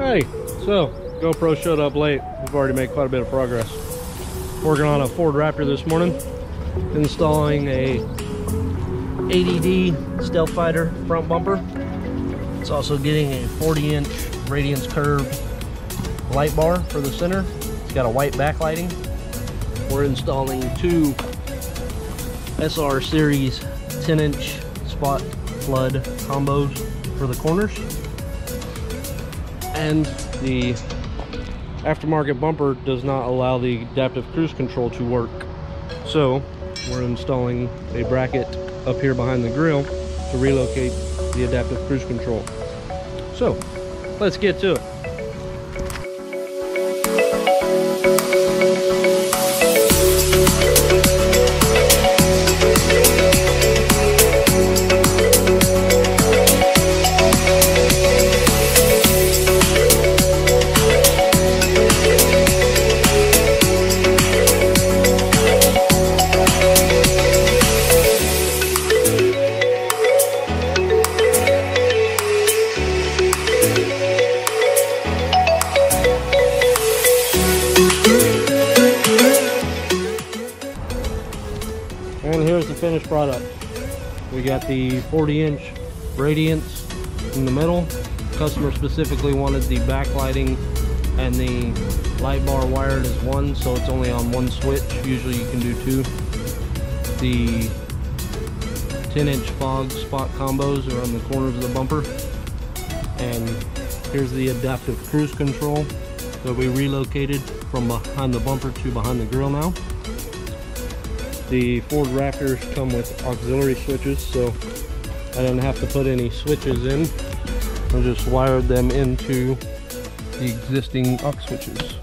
Hey, so GoPro showed up late. We've already made quite a bit of progress. Working on a Ford Raptor this morning, installing a ADD Stealth Fighter front bumper. It's also getting a 40-inch Radiance curve light bar for the center. It's got a white backlighting. We're installing two SR series 10-inch spot flood combos for the corners. And the aftermarket bumper does not allow the adaptive cruise control to work. So we're installing a bracket up here behind the grille to relocate the adaptive cruise control. So let's get to it. And here's the finished product. We got the 40-inch Radiance in the middle. Customer specifically wanted the backlighting and the light bar wired as one, so it's only on one switch. Usually you can do two. The 10-inch fog spot combos are on the corners of the bumper. And here's the adaptive cruise control that we relocated from behind the bumper to behind the grille now. The Ford Raptors come with auxiliary switches, so I didn't have to put any switches in. I just wired them into the existing aux switches.